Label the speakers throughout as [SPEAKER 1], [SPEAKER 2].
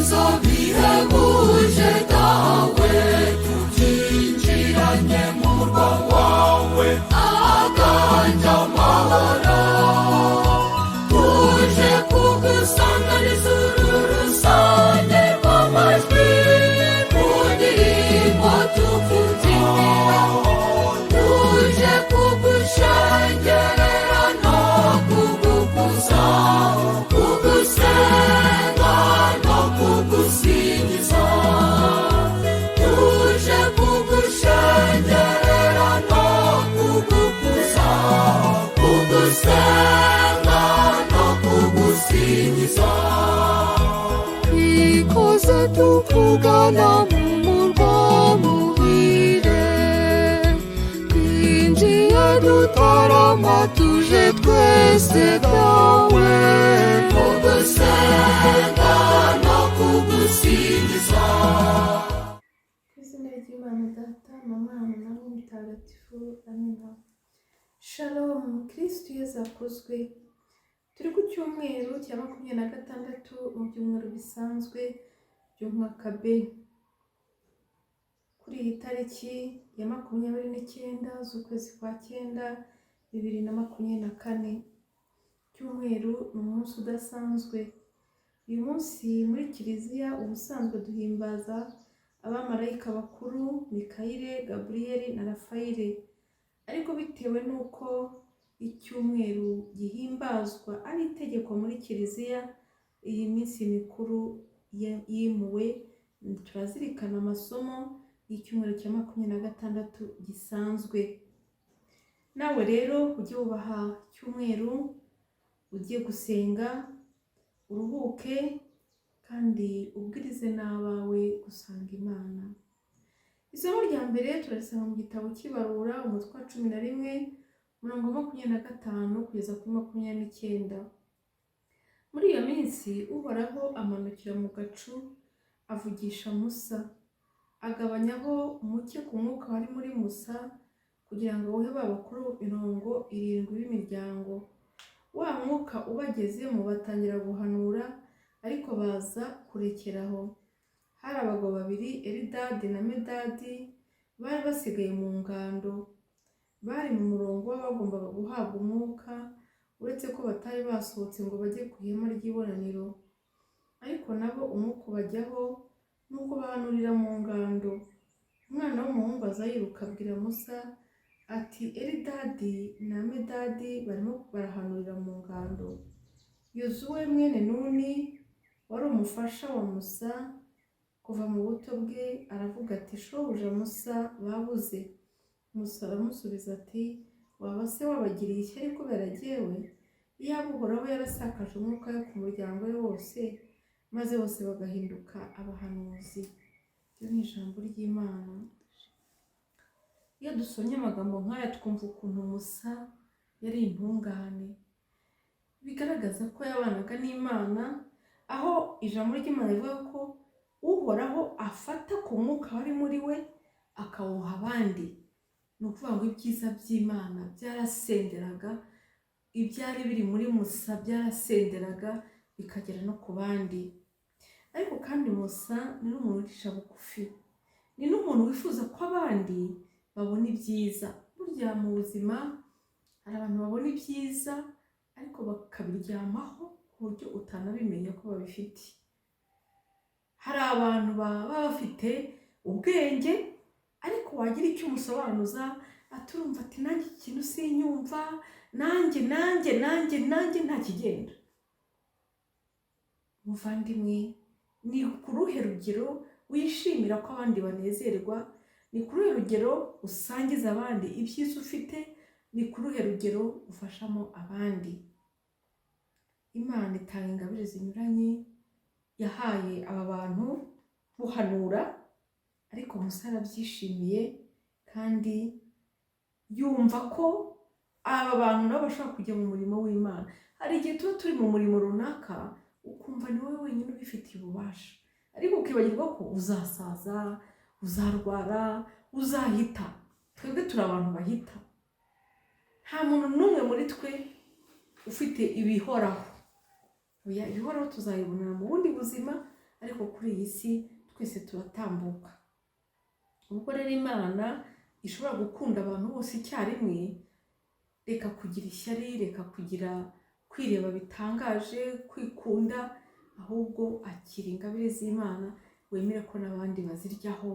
[SPEAKER 1] ibyiza bihebuje dawe, tubyinjiranye mu murwa wawe ahaganje amahoro. Tuje kugusanganiza uru rusange rw'amajwi, mu ndirimbo tukubyinira. Tuje kugushengerera no kugukuza, kugusenga no kugusingiza. Tuje kugushengerera no kugukuza, kugusenga no kugusingiza. Twikoze tukugana mu murwa muhire, twinjiye dutarama tuje twese dawe, kugusenga no kugusingiza.
[SPEAKER 2] Ku izina ry'Imana Data na Mwana na Roho Mutagatifu, amina. Shalom, Kristo Yesu akuzwe. Turi ku cyumweru cya 26 mu byumweru bisanzwe by'umwaka B. Kuri iyi tariki ya 29 z'ukwezi kwa 9 2024, cyumweru ni umunsi udasanzwe. Uyu munsi muri Kiliziya ubusanzwe duhimbaza abamarayika bakuru Mikayire, Gaburiyeli na Rafayeli, ariko bitewe n'uko icyumweru gihimbazwa ari itegeko muri Kiliziya, iyi minsi mikuru yimuwe. Turazirikana amasomo y'icyumweru cya 26 gisanzwe. Nawe rero ujye wubaha cyumweru, ujye gusenga, uruhuke kandi ubwirize n'abawe gusanga Imana. Isomo rya mbere turarisanga mu gitabo cy'Ibarura umutwe wa 11 umurongo wa 25 kugeza kuri 29. Muri iyo minsi Uhoraho amanukira mu gacu avugisha Musa, agabanyaho umucyo ku mwuka wari muri Musa kugira ngo awuhe abakuru 70 b'imiryango. Wa mwuka ubagezemo batangira guhanura, ariko baza kurekeraho. Hari abagabo babiri, Elidadi na Medadi, bari basigaye mu ngando. Bari mu murongo w'abagombaga guhabwa umwuka, uretse ko batari basohotse ngo bajye ku ihema ry'ibonaniro. Ariko nabo umwuka ubajyaho nuko bahanurira mu ngando. Umwana w'umuhungu aza yiruka abwira Musa ati, Elidadi na Medadi barimo barahanurira mu ngando. Yozuwe mwene Nuni wari umufasha wa Musa kuva mu buto bwe aravuga ati, shobuja Musa babuze. Musa aramusubiza ati, waba se wabagiriye ishyari kubera jyewe? Iyaba Uhoraho yarasakaje umwuka we ku muryango we wose, maze bose bagahinduka abahanuzi. Iryo ni ijambo ry'Imana. Iyo dusomye amagambo nk'aya twumva ukuntu Musa yari intungane, bigaragaza ko yabanaga n'Imana, aho ijambo ry'Imana rivuga ko Uhoraho afata ku mwuka wari muri we akawuha abandi. Ni ukuvuga ngo ibyiza by'Imana byarasenderaga, ibyari biri muri Musa byarasenderaga bikagera no ku bandi. Ariko kandi Musa ni n'umuntu ucisha bugufi, ni n'umuntu wifuza ko abandi babona ibyiza. Burya mu buzima hari abantu babona ibyiza ariko bakabiryamaho ku buryo utanabimenya ko babifite. Hari abantu baba bafite ubwenge, ariko wagira icyo umusobanuza aturumva ati, nanjye ikintu sinyumva, nanjye nta kigenda. Muvandimwe, ni ku ruhe rugero wishimira ko abandi banezerwa? Ni ku ruhe rugero usangiza abandi ibyiza ufite? Ni ku ruhe rugero ufashamo abandi? Imana itanga ingabire zinyuranye, yahaye aba bantu guhanura, ariko Musa arabyishimiye kandi yumva ko aba bantu nabo bashobora kujya mu murimo w'Imana. Hari igihe tuba turi mu murimo runaka ukumva ni wowe wenyine ubifitiye ububasha, ariko ukibagirwa ko uzasaza, uzarwara, uzahita. Twebwe turi abantu bahita. Nta muntu n'umwe muri twe ufite ibihoraho. Ibihoraho tuzayibonera mu bundi buzima, ariko kuri iyi si twese turatambuka. Ubwo rero Imana ishobora gukunda abantu bose icyarimwe, reka kugira ishyari, reka kugira kwireba bitangaje, kwikunda, ahubwo akira ingabire z'Imana, wemere ko n'abandi baziryaho,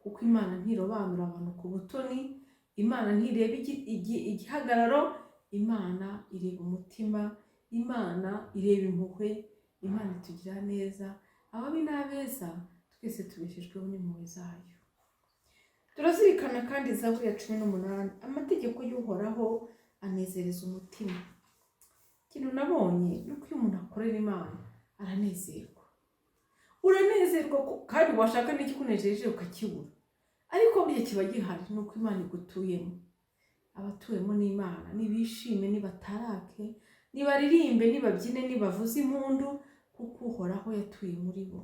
[SPEAKER 2] kuko Imana ntirobanura abantu ku butoni, Imana ntireba igihagararo, Imana ireba umutima, Imana ireba impuhwe, Imana itugira neza, ababi n'abeza twese tubeshejweho n'impuhwe zayo. Turazirikana kandi Zaburi ya 18, amategeko y'Uhoraho anezereza umutima. Ikintu nabonye nuko iyo umuntu akorera Imana aranezerwa, uranezerwa kandi washaka n'ikikunejeje ukakibura, ariko burya kiba gihari nuko Imana igutuyemo. Abatuwemo n'Imana nibishime, nibatarake, nibaririmbe, nibabyine, nibavuze impundu, kuko Uhoraho yatuye muri bo.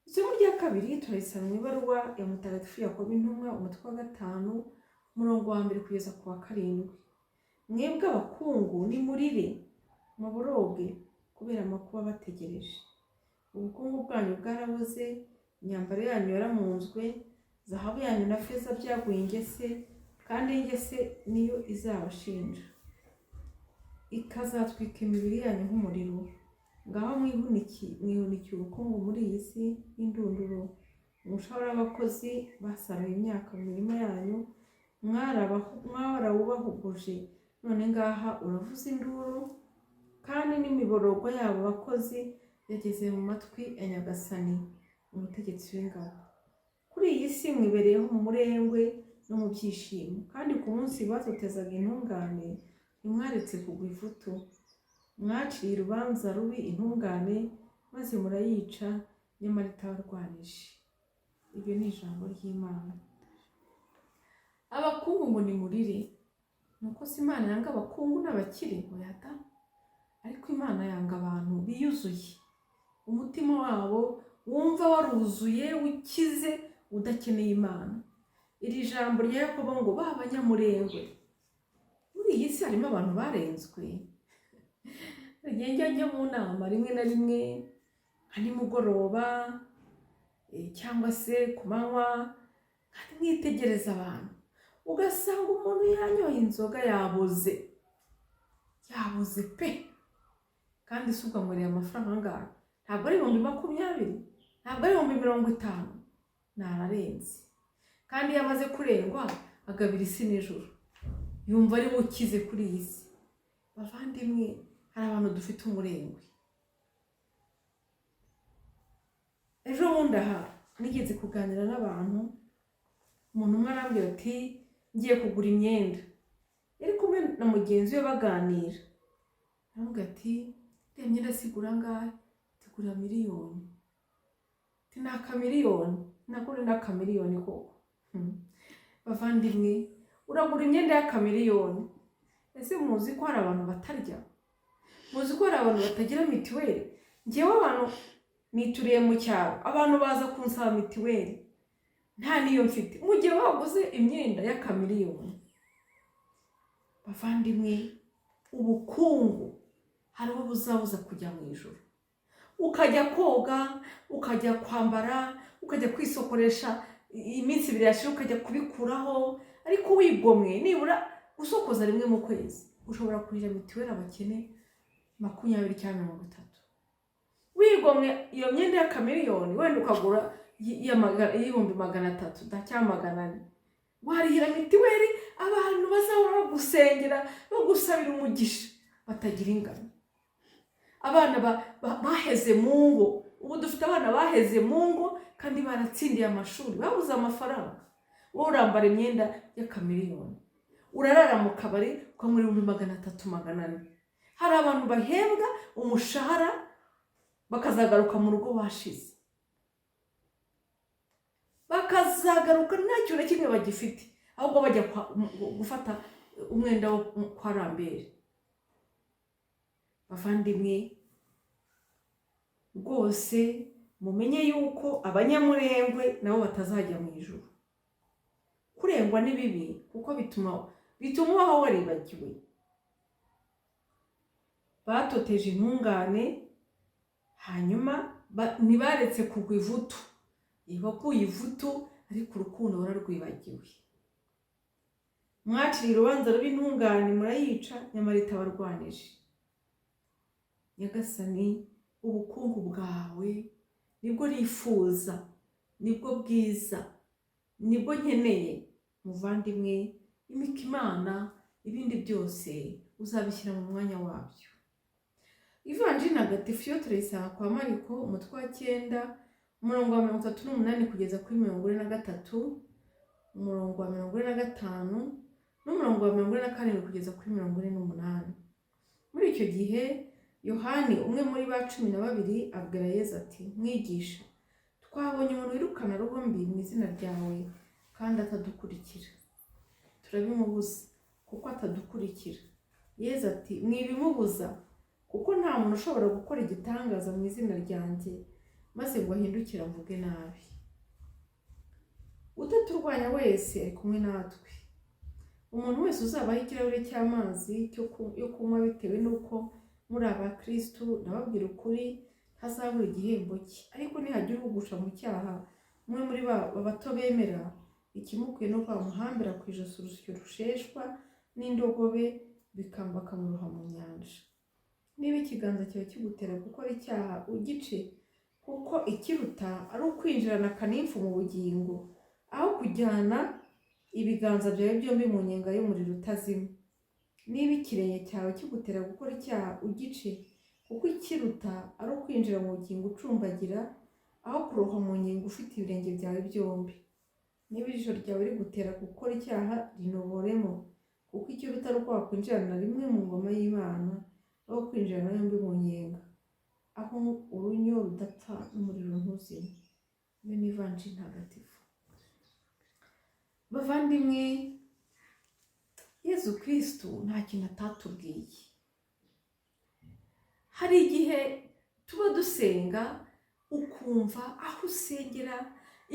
[SPEAKER 2] Isomo rya kabiri turarisanga mu ibaruwa ya Mutagatifu Yakobo intumwa, umutwe wa 5, umurongo wa 1 kugeza ku wa 7. Mwebwe abakungu nimurire muboroge kubera amakuba bategereje. Ubukungu bwanyu bwaraboze, imyambaro yanyu yaramunzwe, zahabu yanyu na feza byaguye ingese, kandi ingese niyo izabashinja, ikazatwika imibiri yanyu nk'umuriro. Ngaho mwihunikiye ubukungu muri iyi si y'indunduro. Umushahara w'abakozi basaruye imyaka mu mirima yanyu mwarawubahuguje, none ngaha uravuza induru, kandi n'imiborogo yabo bakozi yageze mu matwi ya Nyagasani, umutegetsi w'ingabo. Kuri iyi si mwibereyeho mu murengwe no mu byishimo, kandi ku munsi batotezaga intungane ntimwaretse kugwa ivutu. Mwaciriye urubanza rubi intungane, maze murayica, nyamara itabarwanije. Ibyo ni ijambo ry'Imana. Abakungu ngo nimurire, nuko si Imana yanga abakungu n'abakire, oya da, ariko Imana yanga abantu biyuzuye, umutima wabo wumva waruzuye, ukize, udakeneye Imana. Iri jambo rya Yakobo ngo babanyamurengwe. Muri iyi si harimo abantu barenzwe. Njya mu nama rimwe na rimwe nka nimugoroba cyangwa se ku manywa, kandi mwitegereza abantu ugasanga umuntu yanyoye inzoga yaboze pe, kandi si ukamureba amafaranga angahe, ntabwo ari 20,000, ntabwo ari 50,000, nararenze. Kandi iyo amaze kurengwa agabira isi n'ijuru, yumva ari bukize kuri iyi si. Bavandimwe, hari abantu dufite umurengwe. Ejo bundi aha nigeze kuganira n'abantu, umuntu umwe arambwira ati ngiye kugura imyenda, yari kumwe na mugenzi we baganira, arambwira ati iyo myenda sigura ngahe? Tigura miliyoni. Ati ni akamiliyoni? Nagura n'akamiliyoni koko. Bavandimwe, uragura imyenda y'akamiliyoni? Ese muzi ko hari abantu batarya? Muzi ko hari abantu batagira mitiweli? Njyewe abantu nituriye mu cyaro, abantu baza kunsaba mitiweli, nta niyo mfite, mu gihe waguze imyenda y'akamiliyoni. Bavandimwe, ubukungu hari uwo buzabuza kujya mu ijuru. Ukajya koga, ukajya kwambara, ukajya kwisokoresha iminsi 2 yashira, ukajya kubikuraho, ariko wigomwe nibura usokoza rimwe mu kwezi, ushobora kurira mitiweli abakene 20 cyangwa 30. Wigomwe iyo myenda y'akamiliyoni, wenda ukagura y'ibihumbi 300 cyangwa 400, warihira mitiweli, abantu bazahora bagusengera, bagusabira umugisha, batagira ingano. Abana baheze mu ngo, ubu dufite abana baheze mu ngo kandi baratsindiye amashuri, babuze amafaranga. Wowe urambara imyenda y'akamiliyoni, urarara mu kabari ukamura 300-400. Hari abantu bahembwa umushahara bakazagaruka mu rugo bashize, bakazagaruka nta kintu na kimwe bagifite, ahubwo bajya gufata umwenda wo kwa Rambere. Bavandimwe, rwose mumenye yuko abanyamurengwe nabo batazajya mu ijuru. Kurengwa ni bibi, kuko bituma ubaho waribagiwe. Batoteje intungane, hanyuma ntibaretse kugwa ivutu, baguye ivutu ariko urukundo bararwibagiwe. Mwaciriye urubanza rw'intungane murayica, nyamara itabarwanije. Nyagasani, ubukungu bwawe nibwo nifuza, nibwo bwiza, nibwo nkeneye. Muvandimwe, imika Imana, ibindi byose uzabishyira mu mwanya wabyo. Ivanjiri ntagatifu yo turayisanga kwa Mariko umutwe wa 9 umurongo wa 38 kugeza kuri 43, umurongo wa 45 n'umurongo wa 47 kugeza kuri 48. Muri icyo gihe Yohani, umwe muri ba 12, abwira Yesu ati, mwigisha, twabonye umuntu wirukana roho mbi mu izina ryawe kandi atadukurikira. Turabimubuza kuko atadukurikira. Yesu ati, mwibimubuza kuko nta muntu ushobora gukora igitangaza mu izina ryanjye maze ngo ahindukire avuge nabi. Utaturwanya wese ari kumwe natwe. Umuntu wese uzabaho ikirahure cy'amazi yo kunywa bitewe n'uko muri abakristu, ndababwira ukuri, ntazabura igihembo cye. Ariko nihagira ugusha mu cyaha, umwe muri bato bemera, ikimukwiye no kwamuhambira ku ijosi urusyo rusheshwa n'indogobe, bikamba akamuroha mu nyanja. Niba ikiganza cyawe kigutera gukora icyaha, ugice, kuko ikiruta ari ukwinjirana akanimfu mu bugingo, aho kujyana ibiganza byawe byombi mu nyenga y'umuriro utazima. Niba ikirenge cyawe kigutera gukora icyaha, ugice, kuko ikiruta ari ukwinjira mu bugingo ucumbagira, aho kuroha mu nyenga ufite ibirenge byawe byombi. Niba ijisho ryawe rigutera gukora icyaha, rinoboremo, kuko ikiruta ari uko wakwinjirana rimwe mu ngoma y'Imana, aho kwinjirana yombi mu nyenga, aho urunyo rudapfa n'umuriro ntuzime. Iyo ni Ivanjiri ntagatifu. Bavandimwe, Yezu Kristu nta kintu atatubwiye. Hari igihe tuba dusenga ukumva aho usengera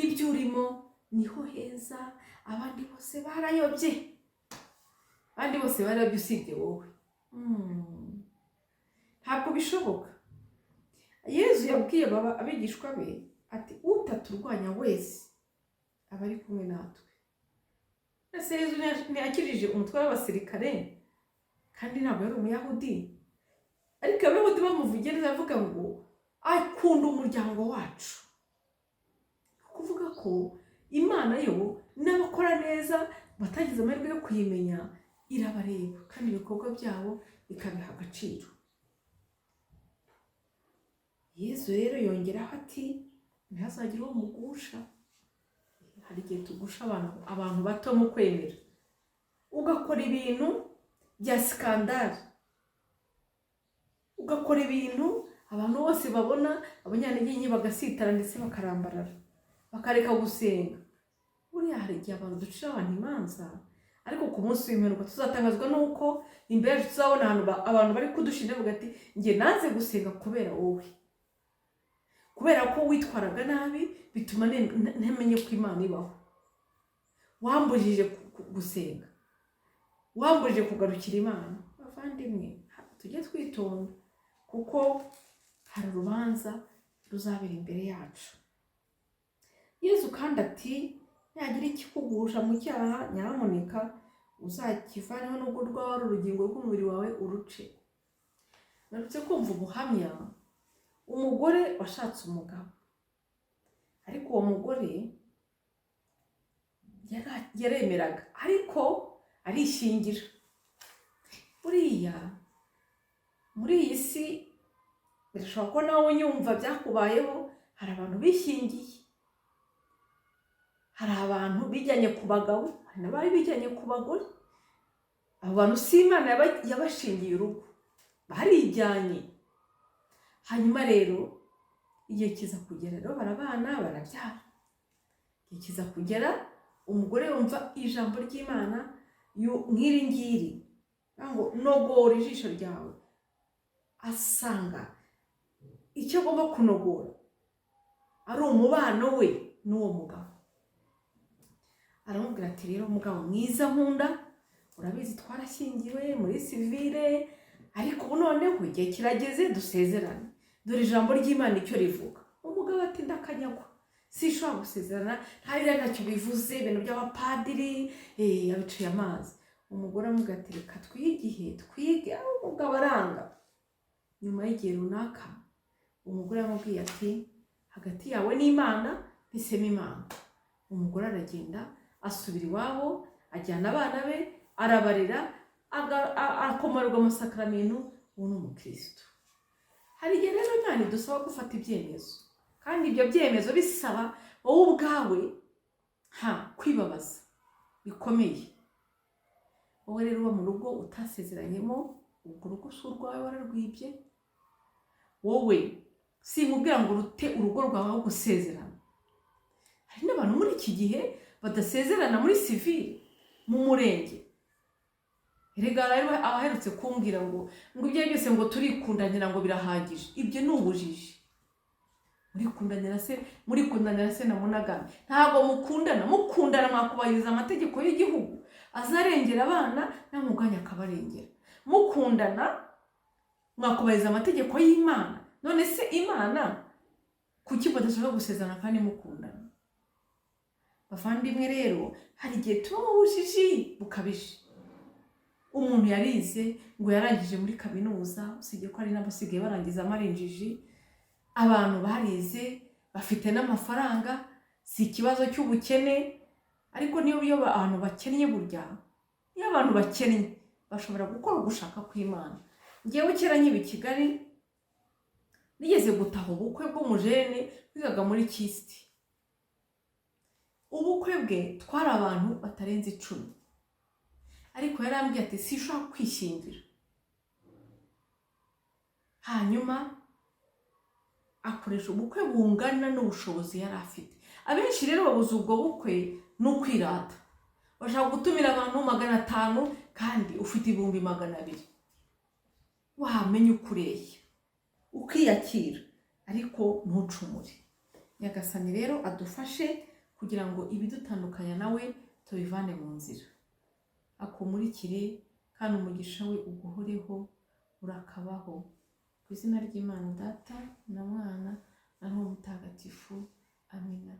[SPEAKER 2] ibyo urimo niho heza, abandi bose barayobye, usibye wowe. Ntabwo bishoboka. Yezu yabwiye abigishwa be ati, utaturwanya wese aba ari kumwe natwe. Ese Yezu ntiyakirije umutwe w'abasirikare kandi ntabwo yari Umuyahudi, ariko Abayahudi bamuvugira avuga ngo akunda umuryango wacu. Kuvuga ko Imana yo n'abakora neza batagize amahirwe yo kuyimenya irabareba kandi ibikorwa byabo bikabiha agaciro. Yezu rero yongeraho ati, ntihazagire uwo mugusha. Hari igihe tugusha abantu bato mu kwemera, ugakora ibintu bya skandari, ugakora ibintu abantu bose babona, abanyantege nke bagasitara ndetse bakarambarara, bakareka gusenga. Buriya hari igihe abantu ducira abantu imanza, ariko ku munsi w'imperuka tuzatangazwa n'uko imbere yacu tuzabona abantu bari kudushinja bavuga ati, njye nanze gusenga kubera wowe, kubera ko witwaraga nabi bituma ntamenye ko Imana ibaho, wambujije gusenga, wambujije kugarukira Imana. Bavandimwe, tujye twitonda kuko hari urubanza ruzabera imbere yacu. Yezu kandi ati, nagira ikikugusha mu cyaha, nyamuneka uzakivaneho, nubwo rwaba ari urugingo rw'umubiri wawe uruce. Narutse kumva ubuhamya, umugore washatse umugabo, ariko uwo mugore yaremeraga ariko arishingira. Buriya muri iyi si birashoboka ko nawe unyumva byakubayeho, hari abantu bishingiye, hari abantu bijyanye ku bagabo, hari n'abari bijyanye ku bagore. Abo bantu si Imana yabashingiye urugo, barijyanye. Hanyuma rero igihe kiza kugera, rero barabana barabyara. Igihe kiza kugera, umugore yumva ijambo ry'Imana nk'iri ngiri, ngo nogora ijisho ryawe. Asanga icyo agomba kunogora ari umubano we n'uwo mugabo. Aramubwira ati, rero mugabo mwiza nkunda, urabizi twarashyingiwe muri sivile, ariko ubu noneho igihe kirageze dusezerane. Dore ijambo ry'Imana icyo rivuga. ati ndakanyagwa, sinshobora gusezerana, hariya ntacyo bivuze ibintu by'abapadiri, yabiciye amazi. Umugore amubwira ati reka twige, umugabo aranga. Nyuma y'igihe runaka umugore amubwiye ati hagati yawe n'Imana mpisemo Imana. Umugore aragenda asubira iwabo, ajyana abana be, arabarera, akomererwa amasakaramentu, ubu ni umukristo. Hari igihe rero Imana idusaba gufata ibyemezo, kandi ibyo byemezo bisaba wowe ubwawe kwibabaza bikomeye. Wowe rero uba mu rugo utasezeranyemo, urwo rugo si urwawe, wararwibye. Wowe simubwira ngo urute urugo rwawe aho gusezerana. Hari n'abantu muri iki gihe badasezerana muri civile, mu murenge. Erega rero abaherutse kumbwira ngo ibyo byose ngo turikundanira ngo birahagije. Ibyo ni ubujiji. Murikundanira se na munagame. Ntabwo mukundana mwakubahiriza amategeko y'igihugu azarengera abana, namuganya akabarengera. Mukundana mwakubahiriza amategeko y'Imana. None se Imana kuki badashaka gusezerana kandi mukundana? Bavandimwe rero, hari igihe tuba mu bujiji bukabije. Umuntu yarize ngo yarangije muri kaminuza, usibye ko hari n'abasigaye barangiza amarinjiji. Abantu barize bafite n'amafaranga, si ikibazo cy'ubukene, ariko niyo abantu bakennye, burya iyo abantu bakennye bashobora gukora ugushaka kw'Imana. Ngewe kera nkiba i Kigali nigeze gutaha ubukwe bw'umujene wigaga muri Kisiti. Ubukwe bwe twari abantu batarenze 10, ariko yarambwiye ati sinshobora kwishingira. Hanyuma akoresha ubukwe bungana n'ubushobozi yari afite. Abenshi rero babuze ubwo bukwe no kwirata, bashaka gutumira abantu 500 kandi ufite 200. Wamenye ukureye, ukiyakira, ariko ntucumure. Nyagasani rero adufashe kugira ngo ibidutandukanya nawe tubivane mu nzira. Akumurikire kandi umugisha we uguhoreho, urakabaho. Ku izina ry'Imana Data na Mwana na Roho Mutagatifu. Amina.